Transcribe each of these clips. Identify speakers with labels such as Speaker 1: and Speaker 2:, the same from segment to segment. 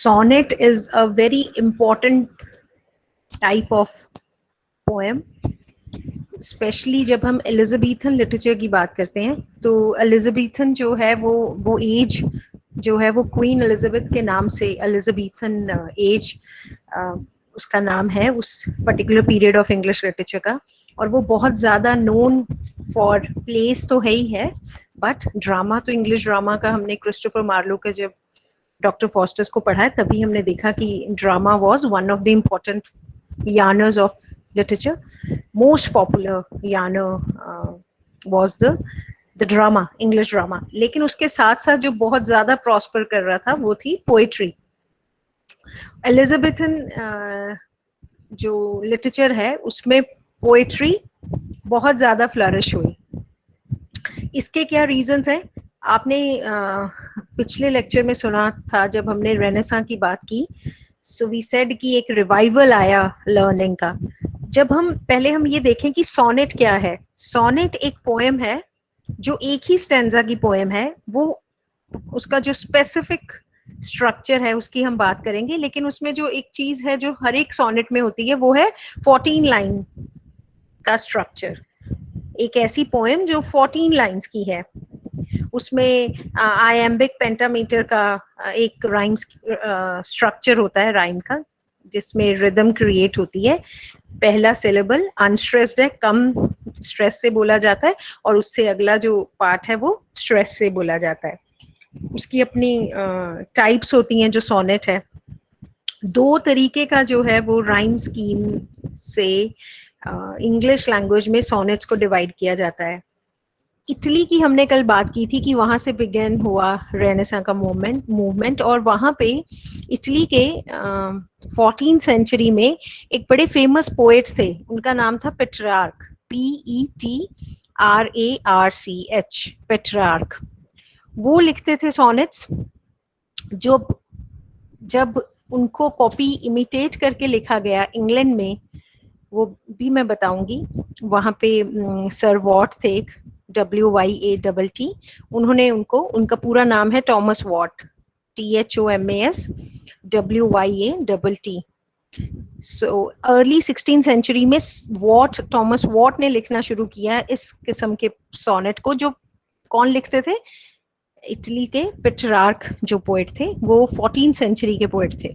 Speaker 1: sonnet is a very important type of poem, specially जब हम Elizabethan literature की बात करते हैं तो एलिजाबेथन जो है वो एज जो है वो क्वीन एलिजाबेथ के नाम से एलिजाबेथन एज उसका नाम है उस particular period of English literature का, और वो बहुत ज़्यादा नोन फॉर प्लेस तो है ही है, बट ड्रामा तो इंग्लिश ड्रामा का हमने क्रिस्टोफर मार्लो के जब डॉक्टर फॉस्टर्स को पढ़ा है तभी हमने देखा कि drama was one of the important yarners of literature. Most popular yarner was the drama, English drama. लेकिन उसके साथ साथ जो बहुत ज्यादा प्रॉस्पर कर रहा था वो थी पोएट्री. एलिजाबेथन जो लिटरेचर है उसमें पोएट्री बहुत ज्यादा फ्लरिश हुई. इसके क्या रीजंस हैं? आपने पिछले लेक्चर में सुना था जब हमने रेनेसां की बात की, सो वी सेड कि एक रिवाइवल आया लर्निंग का. जब हम पहले हम ये देखें कि सोनेट क्या है. सोनेट एक पोएम है जो एक ही स्टैंजा की पोएम है, वो उसका जो स्पेसिफिक स्ट्रक्चर है उसकी हम बात करेंगे, लेकिन उसमें जो एक चीज है जो हर एक सोनेट में होती है वो है 14 लाइन का स्ट्रक्चर. एक ऐसी पोएम जो 14 लाइंस की है, उसमें आयम्बिक पेंटामीटर का एक राइम स्ट्रक्चर होता है राइम का, जिसमें रिदम क्रिएट होती है. पहला सिलेबल अनस्ट्रेस्ड है, कम स्ट्रेस से बोला जाता है, और उससे अगला जो पार्ट है वो स्ट्रेस से बोला जाता है. उसकी अपनी टाइप्स होती हैं. जो सोनेट है दो तरीके का जो है वो राइम स्कीम से इंग्लिश लैंग्वेज में सोनेट्स को डिवाइड किया जाता है. इटली की हमने कल बात की थी कि वहां से बिगिन हुआ रेनेसां का मूवमेंट, और वहां पे इटली के 14th सेंचुरी में एक बड़े फेमस पोएट थे, उनका नाम था पेट्रार्क, PETRARCH, पेट्रार्क. वो लिखते थे सोनेट्स. जब उनको कॉपी इमिटेट करके लिखा गया इंग्लैंड में, वो भी मैं बताऊंगी. वहां पे सर वॉट थे, एक WYATT, उन्होंने उनका पूरा नाम है Thomas Wyatt, THOMAS WYATT. So early 16th century में टॉमस वॉट ने लिखना शुरू किया इस किस्म के सोनेट को. जो कौन लिखते थे? इटली के पेट्रार्क जो पोएट थे, वो 14th सेंचुरी के पोएट थे.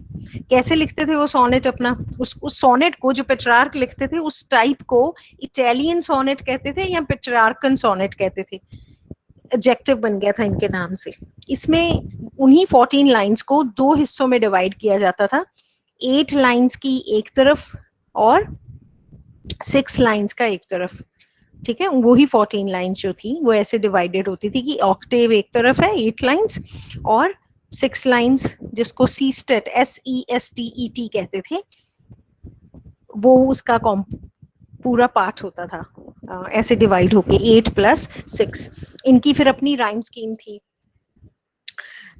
Speaker 1: कैसे लिखते थे वो सोनेट अपना? उस सोनेट को जो पेट्रार्क लिखते थे उस टाइप को इटालियन सोनेट कहते थे या पेट्रार्कन सोनेट कहते थे. एडजेक्टिव बन गया था इनके नाम से. इसमें उन्हीं 14 लाइंस को दो हिस्सों में डिवाइड किया जाता था. 8 लाइंस की एक तरफ और 6 लाइंस का एक तरफ. ठीक है, वही 14 लाइंस जो थी वो ऐसे डिवाइडेड होती थी कि ऑक्टेव एक तरफ है 8 लाइंस, और 6 लाइंस जिसको सीस्टेट SESTET कहते थे, वो उसका पूरा पार्ट होता था. ऐसे डिवाइड होके 8 + 6. इनकी फिर अपनी राइम स्कीम थी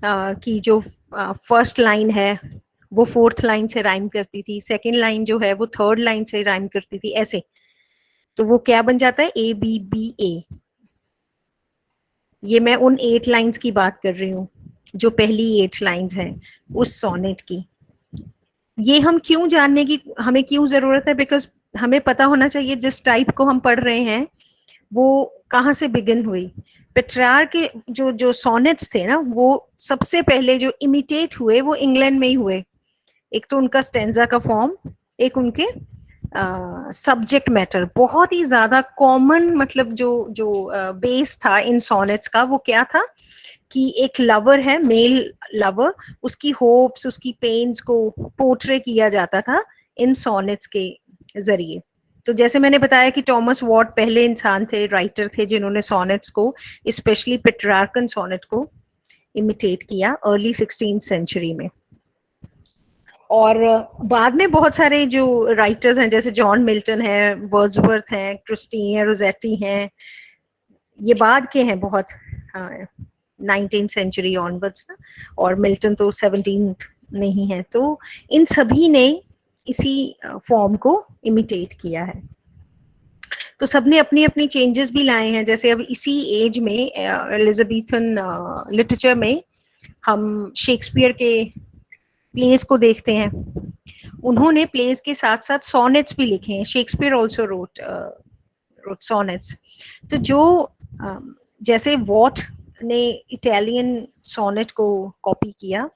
Speaker 1: कि जो फर्स्ट लाइन है वो 4th लाइन से राइम करती थी, सेकेंड लाइन जो है वो 3rd लाइन से राइम करती थी, ऐसे. तो वो क्या बन जाता है? ABBA. ये मैं उन 8 लाइंस की बात कर रही हूँ जो पहली 8 लाइंस हैं उस सोनेट की. ये हम क्यों जानने की हमें क्यों जरूरत है? बिकॉज हमें पता होना चाहिए जिस टाइप को हम पढ़ रहे हैं वो कहाँ से बिगिन हुई. पेट्रार्क के जो सोनेट्स थे ना, वो सबसे पहले जो इमिटेट हुए वो इंग्लैंड में ही हुए. एक तो उनका स्टेंजा का फॉर्म, एक उनके सब्जेक्ट मैटर. बहुत ही ज्यादा कॉमन, मतलब जो बेस था इन सोनेट्स का वो क्या था कि एक लवर है, मेल लवर, उसकी होप्स, उसकी पेन्स को पोर्ट्रे किया जाता था इन सोनेट्स के जरिए. तो जैसे मैंने बताया कि टॉमस वॉट पहले इंसान थे, राइटर थे, जिन्होंने सोनेट्स को, स्पेशली पेट्रार्कन सोनेट को इमिटेट किया अर्ली 16th सेंचुरी में. और बाद में बहुत सारे जो राइटर्स हैं, जैसे जॉन मिल्टन है, वर्ड्सवर्थ हैं, क्रिस्टीना रोसेटी हैं, ये बाद के हैं बहुत, 19th सेंचुरी ऑनवर्ड्स ना, और मिल्टन तो 17th नहीं है. तो इन सभी ने इसी फॉर्म को इमिटेट किया है. तो सबने अपनी अपनी चेंजेस भी लाए हैं. जैसे अब इसी एज में एलिजाबेथन लिटरेचर में हम शेक्सपियर के प्लेस को देखते हैं, उन्होंने प्लेस के साथ साथ सोनेट्स भी लिखे हैं. Shakespeare also wrote sonnets. तो जो जैसे वॉट ने इटालियन सोनेट को कॉपी किया,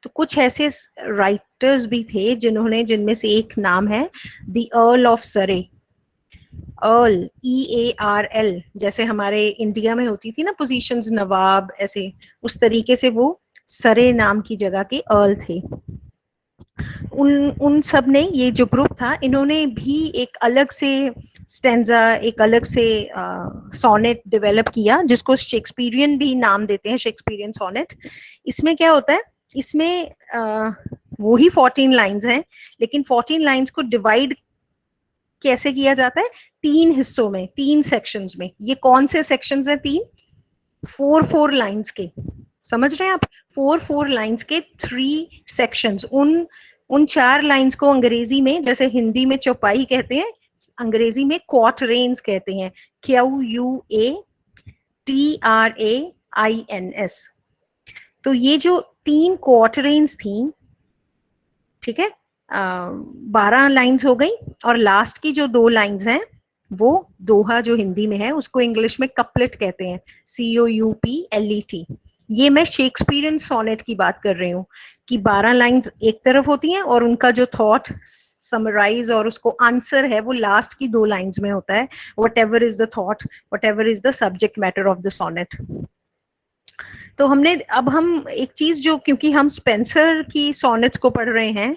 Speaker 1: तो कुछ ऐसे राइटर्स भी थे जिनमें से एक नाम है द अर्ल ऑफ सरे. अर्ल, EARL, जैसे हमारे इंडिया में होती थी ना पोजीशंस, नवाब, ऐसे उस तरीके से वो सरे नाम की जगह के अर्ल थे. उन सब ने, ये जो ग्रुप था, इन्होंने भी एक अलग से स्टेंजा, एक अलग से सोनेट डेवलप किया, जिसको शेक्सपियरियन भी नाम देते हैं, शेक्सपियरियन सोनेट. इसमें क्या होता है, इसमें वो ही 14 लाइंस हैं, लेकिन 14 लाइंस को डिवाइड कैसे किया जाता है, 3 हिस्सों में, 3 सेक्शंस में. ये कौन से सेक्शंस हैं? 3 4 लाइंस के, समझ रहे हैं आप? 4 लाइंस के 3 सेक्शंस. उन 4 लाइंस को अंग्रेजी में, जैसे हिंदी में चौपाई कहते हैं, अंग्रेजी में क्वार्टरेन्स कहते हैं. QUATRAINS. तो ये जो 3 क्वार्टरेन्स थी, ठीक है, 12 लाइंस हो गई. और लास्ट की जो 2 लाइंस हैं, वो दोहा जो हिंदी में है, उसको इंग्लिश में कपलेट कहते हैं, COUPLET. ये मैं शेक्सपियरियन सोनेट की बात कर रही हूँ कि 12 लाइंस एक तरफ होती हैं और उनका जो थॉट समराइज और उसको आंसर है वो लास्ट की 2 लाइंस में होता है. Whatever is the thought, whatever is the subject matter of the sonnet. तो अब हम एक चीज जो, क्योंकि हम स्पेंसर की सोनेट्स को पढ़ रहे हैं,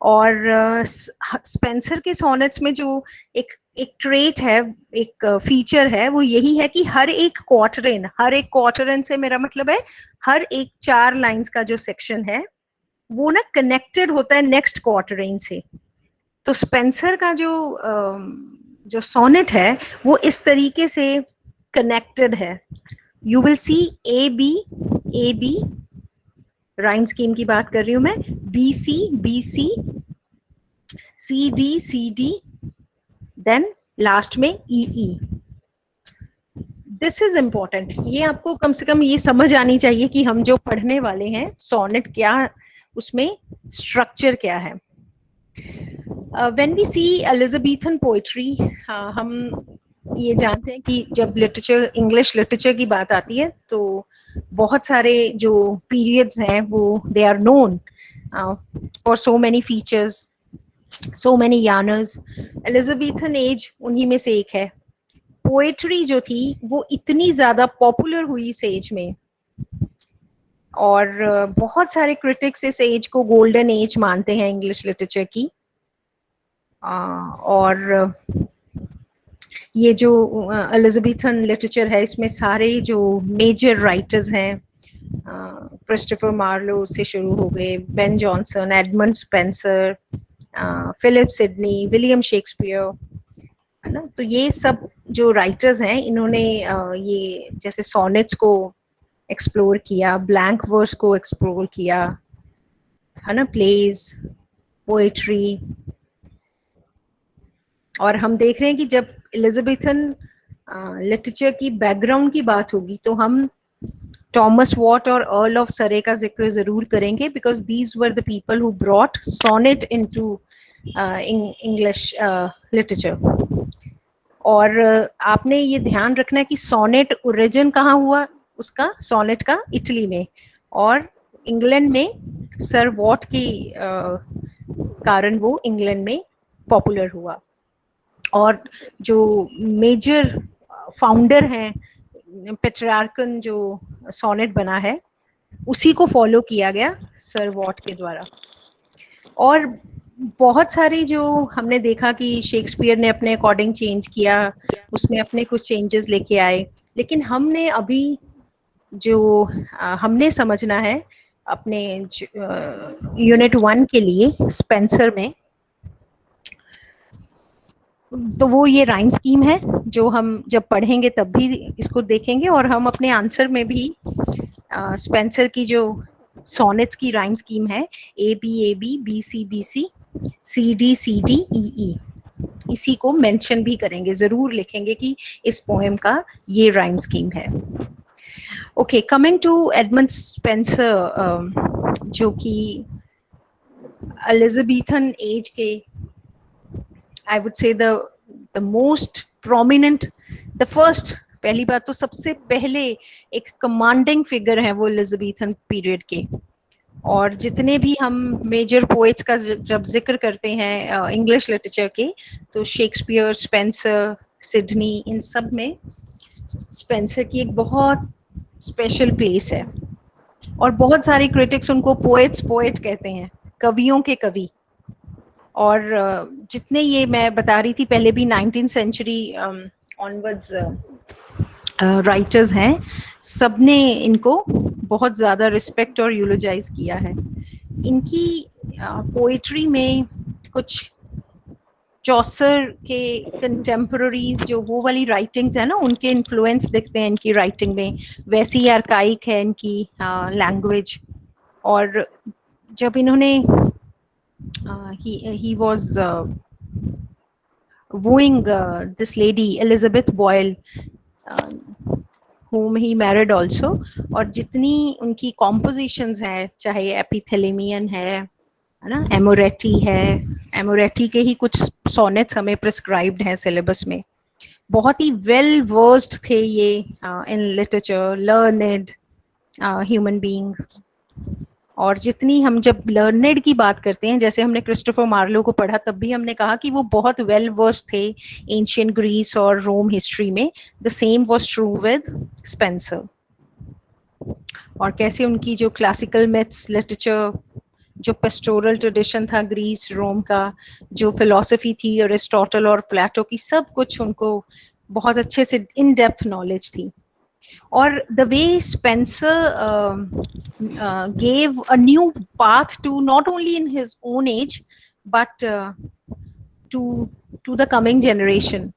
Speaker 1: और स्पेंसर के सोनेट्स में जो एक ट्रेट है, एक फीचर है, वो यही है कि हर एक क्वार्टरेन से मेरा मतलब है हर एक 4 लाइंस का जो सेक्शन है वो ना कनेक्टेड होता है नेक्स्ट क्वार्टरेन से. तो स्पेंसर का जो सोनेट है वो इस तरीके से कनेक्टेड है. You will see A B rhyme scheme की बात कर रही हूं मैं, BC, CD, देन लास्ट में EE. This is important. ये आपको कम से कम ये समझ आनी चाहिए कि हम जो पढ़ने वाले हैं सोनेट, क्या उसमें स्ट्रक्चर क्या है. When we see Elizabethan poetry, हम ये जानते हैं कि जब लिटरेचर, इंग्लिश लिटरेचर की बात आती है, तो बहुत सारे जो पीरियड्स हैं वो they are known for so many features, so many genres. Elizabethan age उन्हीं में से एक है. पोएट्री जो थी वो इतनी ज्यादा पॉपुलर हुई इस एज में, और बहुत सारे क्रिटिक्स इस एज को गोल्डन एज मानते हैं इंग्लिश लिटरेचर की. और ये जो एलिजाबेथन लिटरेचर है, इसमें सारे जो मेजर राइटर्स हैं, क्रिस्टोफर मार्लो से शुरू हो गए, Ben Jonson, Edmund Spenser, Philip Sidney, William Shakespeare, है ना. तो ये सब जो राइटर्स हैं, इन्होंने ये जैसे सोनेट्स को एक्सप्लोर किया, ब्लैंक वर्स को एक्सप्लोर किया, है ना, प्लेज, पोएट्री. और हम देख रहे हैं कि जब एलिजाबेथन लिटरेचर की बैकग्राउंड की बात होगी, तो हम थॉमस वॉट और अर्ल ऑफ सरे का जिक्र जरूर करेंगे, because these were the people who brought sonnet into English literature. और आपने ये ध्यान रखना है कि सोनेट ओरिजिन कहाँ हुआ उसका, सोनेट का इटली में, और इंग्लैंड में सर वॉट की कारण वो इंग्लैंड में पॉपुलर हुआ. और जो मेजर फाउंडर हैं, पेट्रार्कन जो सोनेट बना है, उसी को फॉलो किया गया सर वॉट के द्वारा. और बहुत सारी जो हमने देखा कि शेक्सपियर ने अपने अकॉर्डिंग चेंज किया, उसमें अपने कुछ चेंजेस लेके आए, लेकिन हमने अभी जो हमने समझना है अपने यूनिट 1 के लिए स्पेंसर में, तो वो ये राइम स्कीम है जो हम जब पढ़ेंगे तब भी इसको देखेंगे, और हम अपने आंसर में भी स्पेंसर की जो सोनेट्स की राइम स्कीम है, ABAB, BC, CD, EE, इसी को मेंशन भी करेंगे, जरूर लिखेंगे कि इस पोएम का ये राइम स्कीम है. Okay, coming to Edmund Spenser, जो कि एलिजाबेथन एज के, I would say the most prominent, the first, पहली बात तो सबसे पहले एक कमांडिंग फिगर है वो एलिजाबेथन पीरियड के। और जितने भी हम मेजर पोएट्स का जब जिक्र करते हैं इंग्लिश लिटरेचर के, तो शेक्सपियर, स्पेंसर, सिडनी, इन सब में स्पेंसर की एक बहुत स्पेशल प्लेस है। और बहुत सारे क्रिटिक्स उनको पोएट्स पोएट कहते हैं, कवियों के कवि। और जितने ये मैं बता रही थी पहले भी 19th सेंचुरी ऑनवर्ड्स राइटर्स हैं, सबने इनको बहुत ज़्यादा रिस्पेक्ट और यूलोजाइज किया है। इनकी पोइट्री में कुछ चौसर के कंटेम्पररीज जो वो वाली राइटिंग्स है ना, उनके इन्फ्लुएंस दिखते हैं इनकी राइटिंग में। वैसी ही आर्काइक है इनकी लैंग्वेज। और जब इन्होंने he was wooing this lady Elizabeth Boyle, whom he married also, और जितनी उनकी compositions हैं, चाहे एपिथेलेमियन है ना, एमोरेटी है, एमोरेटी के ही कुछ सोनेट्स हमें प्रिस्क्राइब्ड हैं सिलेबस में। बहुत ही वेल वर्स्ड थे ये in literature, learned human being. और जितनी हम जब लर्नेड की बात करते हैं, जैसे हमने क्रिस्टोफर मार्लो को पढ़ा, तब भी हमने कहा कि वो बहुत वेल वर्स्ड थे एंशियंट ग्रीस और रोम हिस्ट्री में। The same was true with Spencer. और कैसे उनकी जो क्लासिकल मिथ्स लिटरेचर, जो पेस्टोरल ट्रेडिशन था ग्रीस रोम का, जो फिलॉसफी थी अरिस्टोटल और प्लेटो की, सब कुछ उनको बहुत अच्छे से इन डेप्थ नॉलेज थी। और the way Spencer gave a new path to not only in his own age but to the coming generation.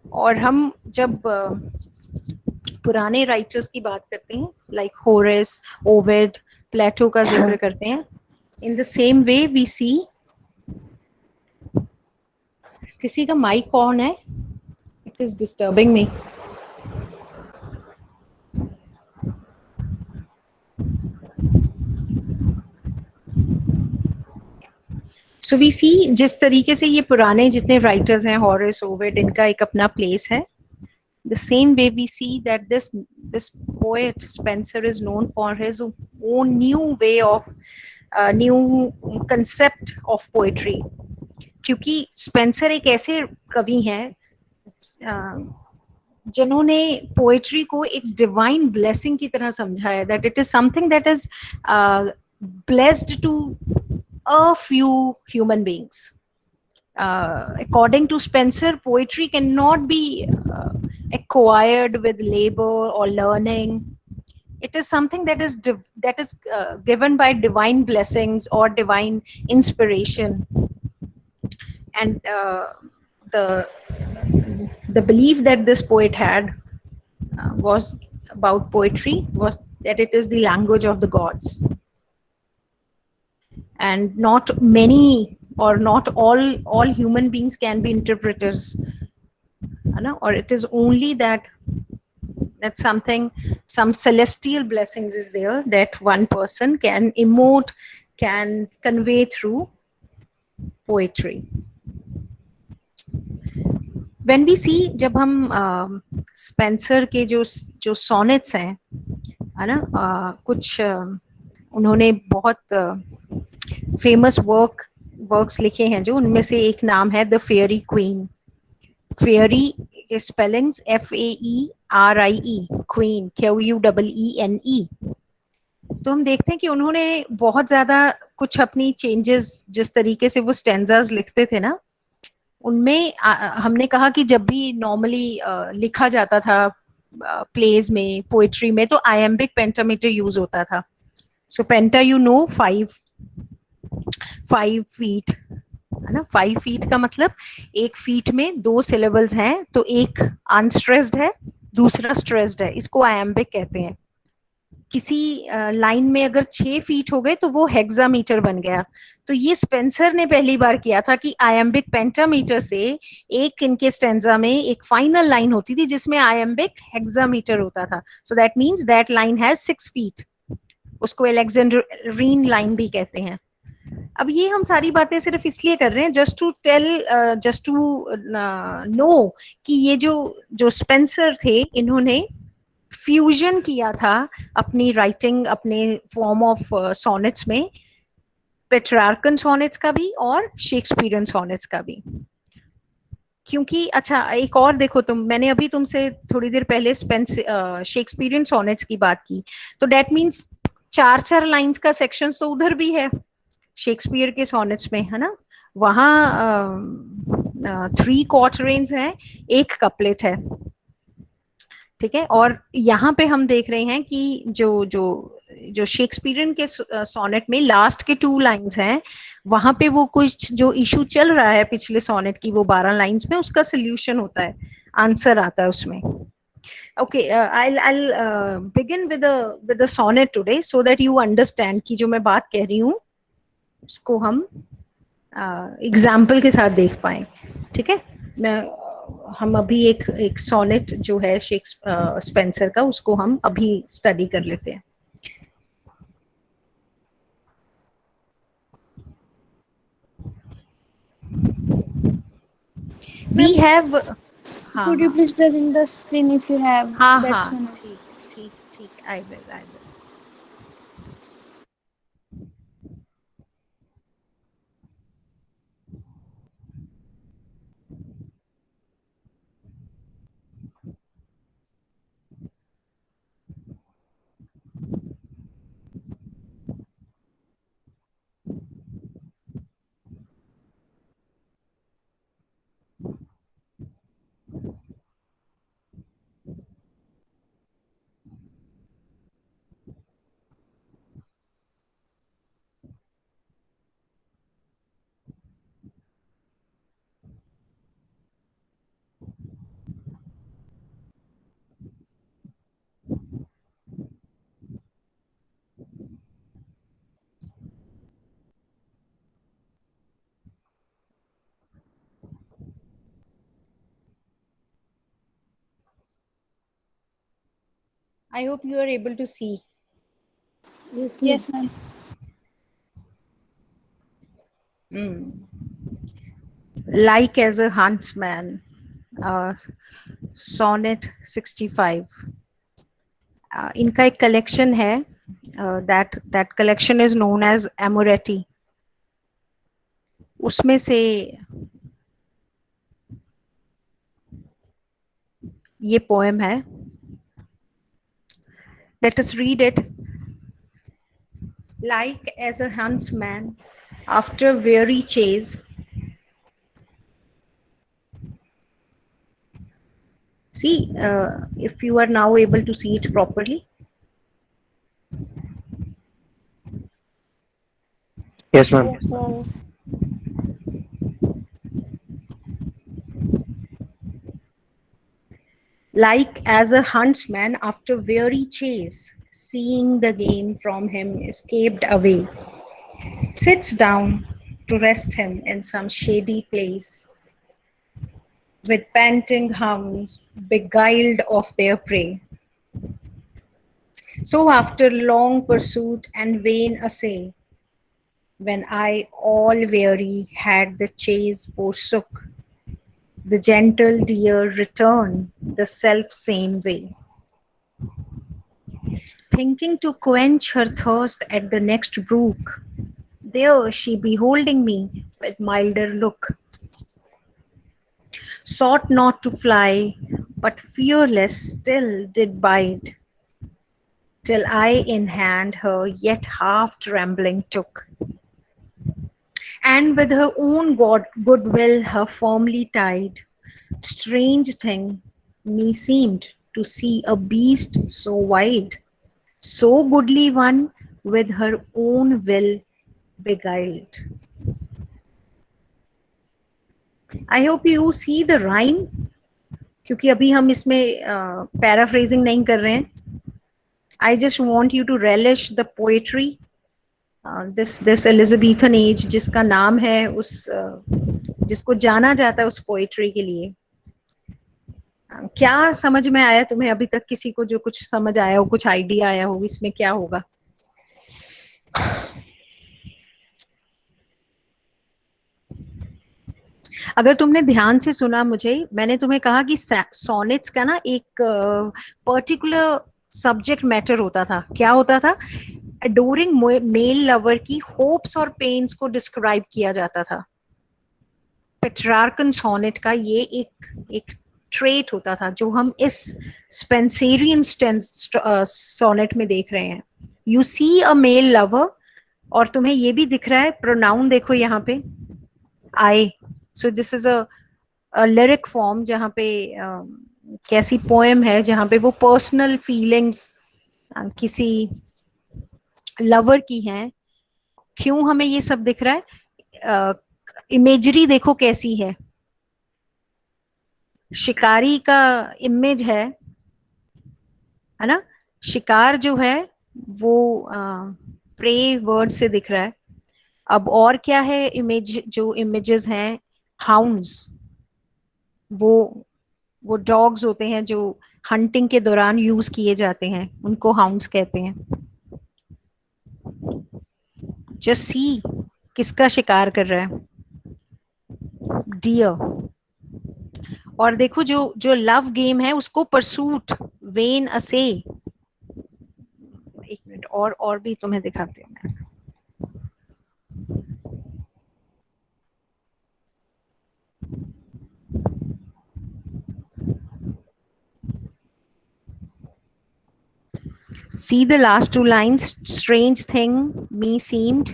Speaker 1: और हम जब पुराने राइटर्स की बात करते हैं, लाइक होरेस, ओविड, प्लेटो का जिक्र करते हैं, in the same way we see. किसी का माइक ऑन है, it is disturbing me. So we see, जिस तरीके से ये पुराने जितने राइटर्स हैं, हॉरेस, ओविड, इनका एक अपना प्लेस है। The same way we see that this poet Spencer is known for his own new way of new concept of poetry, क्योंकि स्पेंसर एक ऐसे कवि हैं जिन्होंने पोएट्री को एक डिवाइन ब्लेसिंग की तरह समझा है, that it is something that is blessed to a few human beings. According to Spencer, poetry cannot be acquired with labor or learning. It is something that is given by divine blessings or divine inspiration. And the belief that this poet had was about poetry was that it is the language of the gods. And not many or not all human beings can be interpreters, or it is only that something, some celestial blessings is there that one person can emote, can convey through poetry. When we see, जब हम Spencer के जो sonnets हैं, है ना, कुछ उन्होंने बहुत फेमस वर्क्स लिखे हैं, जो उनमें से एक नाम है द फेयरी क्वीन। फेयरी के स्पेलिंग्स FAERIE, क्वीन QUEENE। तो हम देखते हैं कि उन्होंने बहुत ज्यादा कुछ अपनी चेंजेस, जिस तरीके से वो स्टेंजास लिखते थे ना, उनमें हमने कहा कि जब भी नॉर्मली लिखा जाता था प्लेज में, पोएट्री में, तो आयम्बिक पेंटामीटर यूज होता था। सो पेंटा, यू नो, 5 फीट, है ना। 5 फीट का मतलब 1 फीट में 2 सिलेबल्स हैं, तो एक अनस्ट्रेस्ड है, दूसरा स्ट्रेस्ड है, इसको आयम्बिक कहते हैं। किसी लाइन में अगर 6 फीट हो गए तो वो हेक्सामीटर बन गया। तो ये स्पेंसर ने पहली बार किया था कि आयम्बिक पेंटामीटर से एक इनके स्टेंजा में एक फाइनल लाइन होती थी जिसमें आयम्बिक हेक्सामीटर होता था। So that means that line has 6 feet. उसको एलेक्जेंड्रीन लाइन भी कहते हैं। अब ये हम सारी बातें सिर्फ इसलिए कर रहे हैं just to tell, just to know कि ये जो जो स्पेंसर थे, इन्होंने फ्यूजन किया था अपनी राइटिंग, अपने फॉर्म ऑफ सोनेट्स में, पेट्रार्कन सोनेट्स का भी और शेक्सपियरियन सोनेट्स का भी। क्योंकि अच्छा एक और देखो, तुम, मैंने अभी तुमसे थोड़ी देर पहले शेक्सपियरियन सोनेट्स की बात की, तो डेट मीन्स चार चार लाइंस का सेक्शन तो उधर भी है शेक्सपियर के सोनेट्स में, है ना। वहां 3 क्वार्टरेन्स हैं, एक कपलेट है, ठीक है। और यहाँ पे हम देख रहे हैं कि जो जो जो शेक्सपियरियन के सोनेट में लास्ट के 2 लाइंस हैं, वहां पे वो कुछ जो इशू चल रहा है पिछले सोनेट की वो 12 लाइंस में, उसका सोल्यूशन होता है, आंसर आता है उसमें। Okay, I'll begin with the sonnet today so that you understand कि जो मैं बात कह रही हूँ उसको हम एग्जाम्पल के साथ देख पाए, ठीक है। हम अभी एक एक सोनेट जो है स्पेंसर का, उसको हम अभी स्टडी कर लेते हैं। We have, हाँ
Speaker 2: Could you
Speaker 1: हाँ
Speaker 2: please present the screen if you have
Speaker 1: हाँ
Speaker 2: that
Speaker 1: हाँ,
Speaker 2: sonnet?
Speaker 1: ठीक ठीक ठीक, I will। I hope you are able to see.
Speaker 3: Yes, ma'am.
Speaker 2: Yes, ma'am.
Speaker 1: Like as a huntsman, sonnet 65, इनका एक collection है, that collection is known as Amoretti। उसमें से ये पोएम है, let us read it। Like as a huntsman after weary chase, see if you are now able to see it properly।
Speaker 3: Yes, ma'am.
Speaker 2: Yes, ma'am.
Speaker 1: Like as a huntsman after weary chase, seeing the game from him escaped away, sits down to rest him in some shady place, with panting hounds beguiled of their prey. So after long pursuit and vain essay, when I all weary had the chase forsook, the gentle deer returned the self same way, thinking to quench her thirst at the next brook. There she beholding me with milder look, sought not to fly, but fearless still did bide, till I in hand her yet half trembling took, and with her own goodwill her firmly tied. Strange thing, me seemed to see a beast so wide, so goodly one, with her own will beguiled। I hope you see the rhyme, क्योंकि अभी हम इसमें paraphrasing नहीं कर रहे हैं। I just want you to relish the poetry, this Elizabethan age, जिसका नाम है उस जिसको जाना जाता है उस पोएट्री के लिए। क्या समझ में आया तुम्हें अभी तक? किसी को जो कुछ समझ आया हो, कुछ आइडिया आया हो इसमें क्या होगा? अगर तुमने ध्यान से सुना मुझे, मैंने तुम्हें कहा कि सोनेट्स का ना एक पर्टिकुलर सब्जेक्ट मैटर होता था। क्या होता था? अडोरिंग मेल लवर की होप्स और पेन्स को डिस्क्राइब किया जाता था। पेट्रार्कन सोनेट का ये एक ट्रेट होता था जो हम इस स्पेंसेरियन सोनेट में देख रहे हैं। You see a male lover, और तुम्हें ये भी दिख रहा है प्रोनाउन, देखो यहाँ पे I. So this is a lyric form जहाँ पे कैसी पोएम है जहाँ पे वो पर्सनल फीलिंग्स किसी लवर की हैं। क्यों हमें ये सब दिख रहा है? इमेजरी देखो कैसी है। शिकारी का इमेज है ना? शिकार जो है वो प्रे वर्ड से दिख रहा है। अब और क्या है इमेज, जो इमेजेस हैं, हाउंड्स, वो डॉग्स होते हैं जो हंटिंग के दौरान यूज किए जाते हैं, उनको हाउंड्स कहते हैं। जस्ट सी किसका शिकार कर रहा है? डियर। और देखो जो जो लव गेम है उसको परसूट, वेन असे। एक मिनट और भी तुम्हें दिखाती हूँ मैं। See the last two lines. Strange thing me seemed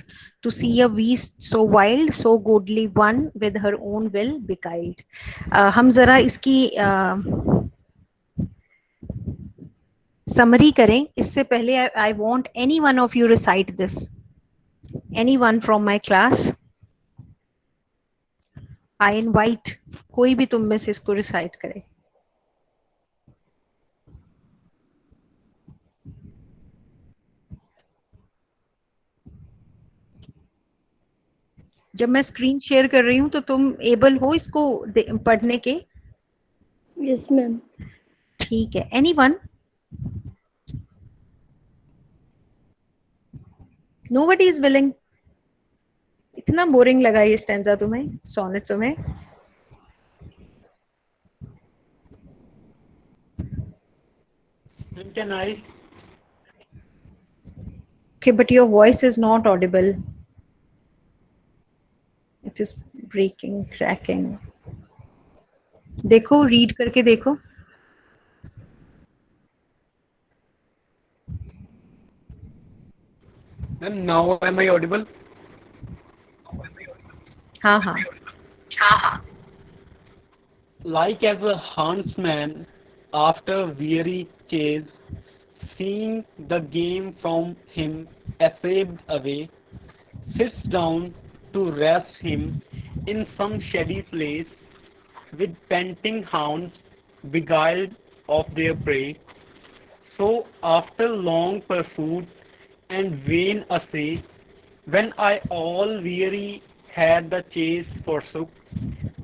Speaker 1: to see a beast so wild, so goodly one with her own will beguiled. हम जरा इसकी समरी करें इससे पहले I want any one of you recite this, any one from my class. I invite कोई भी तुम में से इसको रिसाइट करे। जब मैं स्क्रीन शेयर कर रही हूं तो तुम एबल हो इसको पढ़ने के?
Speaker 3: Yes, ma'am.
Speaker 1: ठीक है। Any one? Nobody is willing? इतना बोरिंग लगा ये स्टैंजा तुम्हें, सोनेट तुम्हें?
Speaker 4: Can I?
Speaker 1: Okay, but your voice is not audible. It is breaking, cracking. देखो, रीड करके देखो।
Speaker 4: And now am I audible?
Speaker 1: हाँ हाँ।
Speaker 4: Like as a huntsman after weary chase, seeing the game from him escaped away, sits down to rest him in some shady place, with panting hounds beguiled of their prey. So after long pursuit and vain essay, when I all weary had the chase forsook,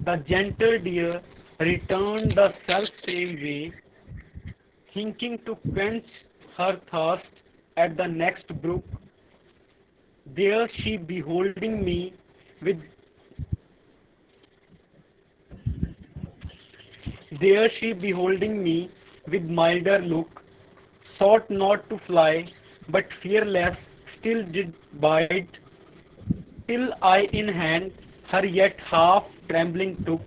Speaker 4: the gentle deer returned the self-same way, thinking to quench her thirst at the next brook. There she beholding me with milder look, sought not to fly, but fearless still did bide, till I in hand her yet half trembling took,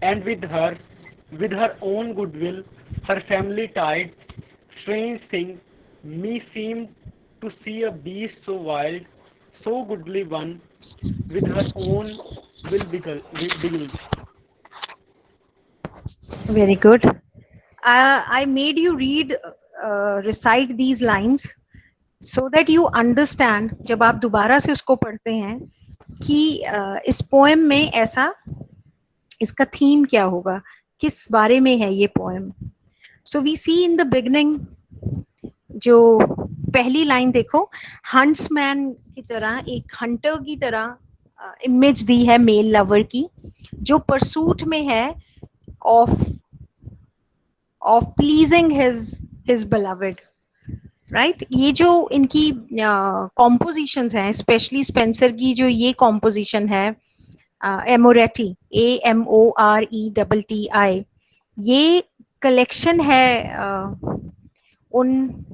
Speaker 4: and with her own goodwill, her family tied. Strange thing, me seemed to see a beast so wild, so goodly one, with her own will beguiled.
Speaker 1: Very good. I made you read, recite these lines so that you understand, जब आप दोबारा से उसको पढ़ते हैं, कि इस poem में ऐसा, इसका थीम क्या होगा, किस बारे में है ये poem. So we see in the beginning, जो पहली लाइन देखो, हंट्समैन की तरह, एक हंटर की तरह इमेज दी है मेल लवर की, जो परसूट में है of pleasing his beloved, right. ये जो इनकी कॉम्पोजिशंस हैं, स्पेशली स्पेंसर की जो ये कॉम्पोजिशन है, एमोरेटी, AMORETTI, ये कलेक्शन है उन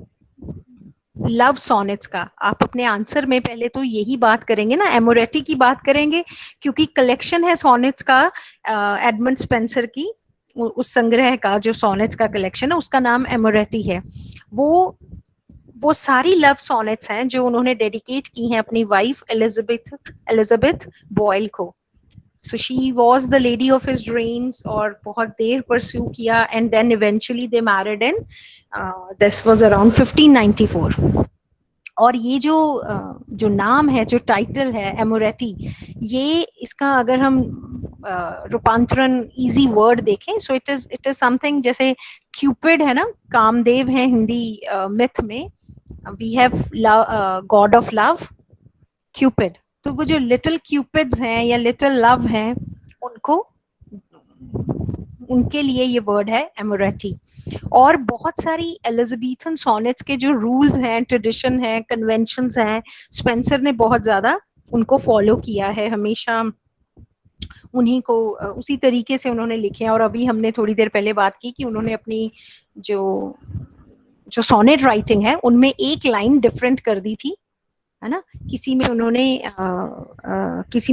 Speaker 1: लव सॉनेट्स का। आप अपने आंसर में पहले तो यही बात करेंगे ना, एमोरेटी की बात करेंगे, क्योंकि कलेक्शन है सॉनेट्स का एडमंड स्पेंसर की, उस संग्रह का जो सॉनेट्स का कलेक्शन है उसका नाम एमोरेटी है। वो सारी लव सॉनेट्स हैं जो उन्होंने डेडिकेट की हैं अपनी वाइफ एलिजाबेथ बॉयल को। So she was the lady of his dreams, और बहुत देर परस्यू किया, and then eventually they married in this was around 1594। और ये जो नाम है, जो टाइटल है एमोरेटी, ये इसका अगर हम रूपांतरण इजी वर्ड देखें, सो इट इज समथिंग जैसे क्यूपिड है ना, कामदेव है हिंदी मिथ में, we have god of love Cupid, तो वो जो लिटिल क्यूपिड्स हैं या लिटिल लव हैं, उनके लिए ये वर्ड है एमोरेटी। और बहुत सारी एलिजाबेथन सॉनेट्स के जो रूल्स हैं, ट्रेडिशन है, कन्वेंशंस हैं, स्पेंसर ने बहुत ज्यादा उनको फॉलो किया है, हमेशा उन्हीं को उसी तरीके से उन्होंने लिखे हैं। और अभी हमने थोड़ी देर पहले बात की कि उन्होंने अपनी जो सोनेट राइटिंग है उनमें एक लाइन डिफरेंट कर दी थी, है ना। किसी में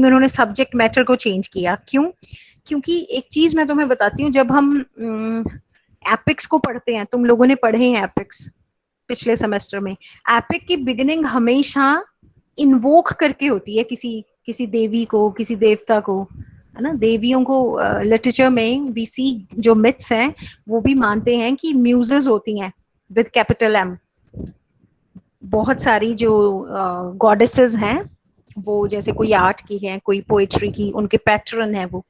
Speaker 1: उन्होंने सब्जेक्ट मैटर को चेंज किया। क्योंकि एक चीज मैं तुम्हें बताती हूँ, जब हम एपिक्स को पढ़ते हैं, तुम लोगों ने पढ़े हैं एपिक्स पिछले सेमेस्टर में, एपिक की बिगिनिंग हमेशा इन्वोक करके होती है किसी देवी को, किसी देवता को, है ना। देवियों को लिटरेचर में वी सी जो मिथ्स हैं वो भी मानते हैं कि म्यूजेस होती हैं विद कैपिटल M। बहुत सारी जो गॉडेसेस हैं वो, जैसे कोई आर्ट की है, कोई पोएट्री की, उनके पैटर्न है वो।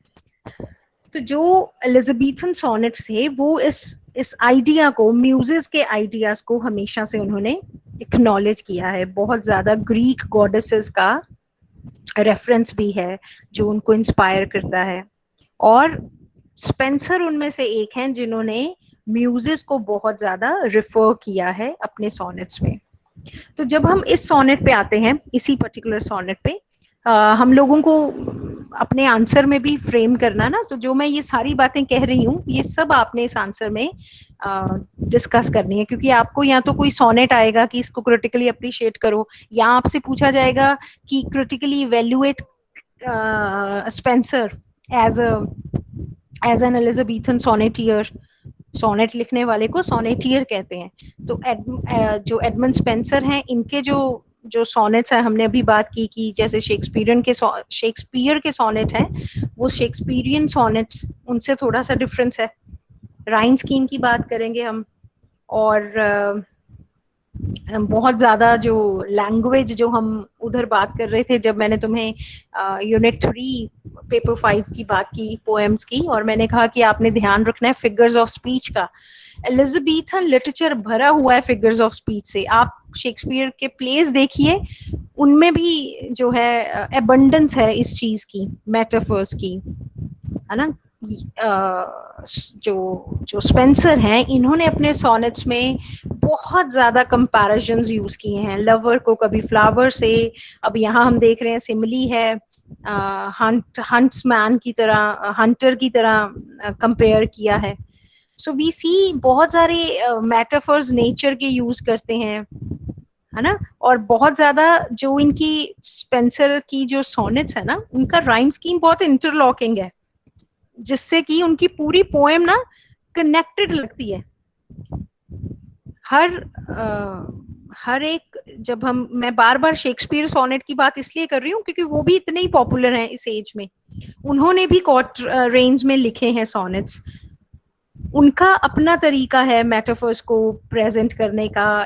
Speaker 1: तो जो एलिजाबेथन सॉनेट्स थे वो इस आइडिया को, म्यूजेस के आइडियाज को हमेशा से उन्होंने एक्नॉलेज किया है। बहुत ज्यादा ग्रीक गॉडेसेस का रेफरेंस भी है जो उनको इंस्पायर करता है, और स्पेंसर उनमें से एक हैं जिन्होंने म्यूजेस को बहुत ज्यादा रिफर किया है अपने सॉनेट्स में। तो जब हम इस सॉनेट पे आते हैं, इसी पर्टिकुलर सॉनेट पे, हम लोगों को अपने आंसर में भी फ्रेम करना ना, तो जो मैं ये सारी बातें कह रही हूँ ये सब आपने इस आंसर में डिस्कस करनी है, क्योंकि आपको या तो कोई सॉनेट आएगा कि इसको क्रिटिकली अप्रिशिएट करो, या आपसे पूछा जाएगा कि critically evaluate Spenser as an Elizabethan sonneteer. Sonnet लिखने वाले को सोनेटियर कहते हैं। तो जो एडमंड स्पेंसर हैं, इनके जो सोनेट्स हैं, हमने अभी बात की कि जैसे शेक्सपियर के सोनेट हैं, वो शेक्सपियरियन सोनेट्स, उनसे थोड़ा सा डिफरेंस है। राइम स्कीम की बात करेंगे हम, और बहुत ज्यादा जो लैंग्वेज जो हम उधर बात कर रहे थे, जब मैंने तुम्हें यूनिट 3 पेपर 5 की बात की पोएम्स की, और मैंने कहा कि आपने ध्यान रखना है फिगर्स ऑफ स्पीच का। एलिजाबेथन लिटरेचर भरा हुआ है फिगर्स ऑफ स्पीच से। आप शेक्सपियर के प्लेस देखिए, उनमें भी जो है एबंडेंस है इस चीज की, मेटाफर्स की, है ना। जो स्पेंसर हैं, इन्होंने अपने सॉनेट्स में बहुत ज्यादा कंपैरिजंस यूज किए हैं। लवर को कभी फ्लावर से, अब यहाँ हम देख रहे हैं सिमिली है, हंट्समैन की तरह, हंटर की तरह कंपेयर किया है। सो वी सी बहुत सारे मेटाफर्स नेचर के यूज करते हैं, है ना। और बहुत ज्यादा जो इनकी स्पेंसर की जो सॉनेट्स है ना, उनका राइम स्कीम बहुत इंटरलॉकिंग है, जिससे कि उनकी पूरी पोएम ना कनेक्टेड लगती है। हर एक, जब मैं बार बार शेक्सपियर सोनेट की बात इसलिए कर रही हूँ क्योंकि वो भी इतने ही पॉपुलर हैं इस एज में। उन्होंने भी कॉर्ट रेंज में लिखे हैं सोनेट्स। उनका अपना तरीका है मेटाफर्स को प्रेजेंट करने का।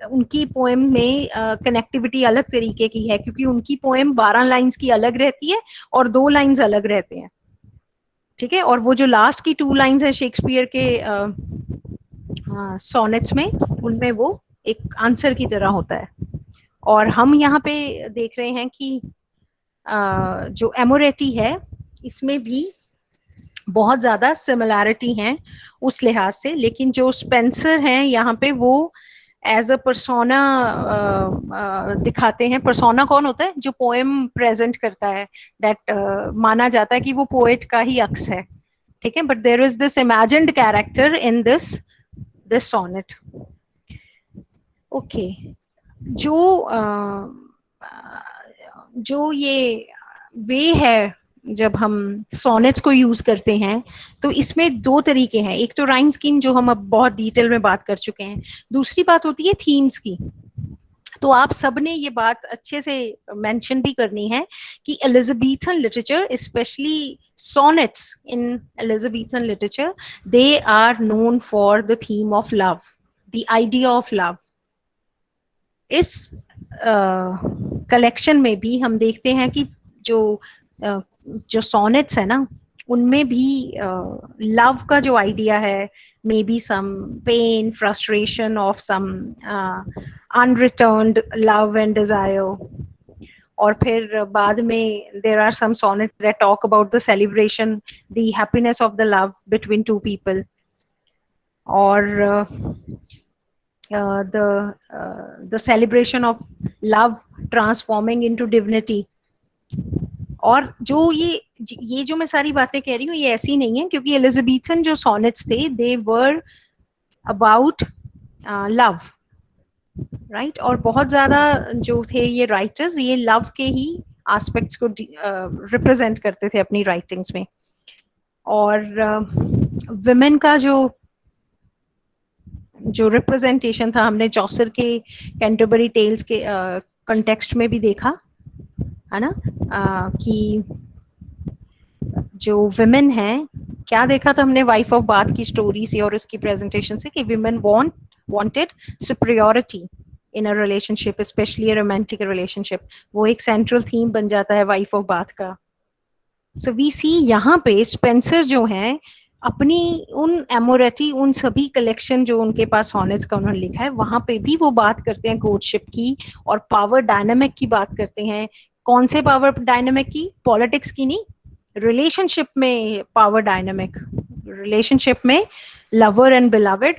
Speaker 1: उनकी पोएम में कनेक्टिविटी अलग तरीके की है, क्योंकि उनकी पोएम 12 लाइंस की अलग रहती है और 2 लाइंस अलग रहते हैं, ठीक है। और वो जो लास्ट की 2 लाइंस है शेक्सपियर के सोनेट्स में, उनमें वो एक आंसर की तरह होता है। और हम यहाँ पे देख रहे हैं कि जो एमोरेटी है, इसमें भी बहुत ज्यादा सिमिलैरिटी हैं उस लिहाज से, लेकिन जो स्पेंसर हैं यहाँ पे वो एज अ पर्सोना दिखाते हैं. पर्सोना कौन होता है? जो पोएम प्रेजेंट करता है, दैट माना जाता है कि वो पोएट का ही अक्स है. ठीक है, but there is this imagined character in this this sonnet. Okay, जो जो ये वे है जब हम सोनेट्स को यूज करते हैं, तो इसमें दो तरीके हैं. एक तो राइम स्कीम, जो हम अब बहुत डिटेल में बात कर चुके हैं. दूसरी बात होती है थीम्स की. तो आप सबने ये बात अच्छे से मेंशन भी करनी है कि Elizabethan literature, specially sonnets in Elizabethan literature, they are known for the theme of love, the idea of love. इस कलेक्शन में भी हम देखते हैं कि जो सॉनेट्स है ना, उनमें भी लव का जो आइडिया है, may be some pain, frustration of some unreturned love and desire. और फिर बाद में there are some sonnets that talk about the celebration, the happiness of the love between two people, और the celebration of love transforming into divinity. और जो ये जो मैं सारी बातें कह रही हूँ, ये ऐसी नहीं है, क्योंकि एलिजाबेथन जो सॉनेट्स थे, दे वर अबाउट लव, राइट. और बहुत ज्यादा जो थे ये राइटर्स, ये लव के ही एस्पेक्ट्स को रिप्रेजेंट करते थे अपनी राइटिंग्स में. और विमेन का जो रिप्रेजेंटेशन था, हमने चौसर के कैंटरबरी टेल्स के कंटेक्स्ट में भी देखा है ना, कि जो विमेन हैं, क्या देखा था हमने वाइफ ऑफ बाथ की स्टोरी से और उसकी प्रेजेंटेशन से, कि women wanted superiority in a relationship, specially a romantic relationship. वो एक सेंट्रल थीम बन जाता है वाइफ ऑफ बाथ का. सो वी सी यहाँ पे स्पेंसर जो हैं, अपनी उन एमोरेटी, उन सभी कलेक्शन जो उनके पास सॉनेट्स का उन्होंने लिखा है, वहां पे भी वो बात करते हैं कोर्टशिप की और पावर डायनामिक की बात करते हैं. कौन से पावर डायनामिक की? पॉलिटिक्स की नहीं, रिलेशनशिप में पावर डायनामिक, रिलेशनशिप में लवर एंड बिलवेड,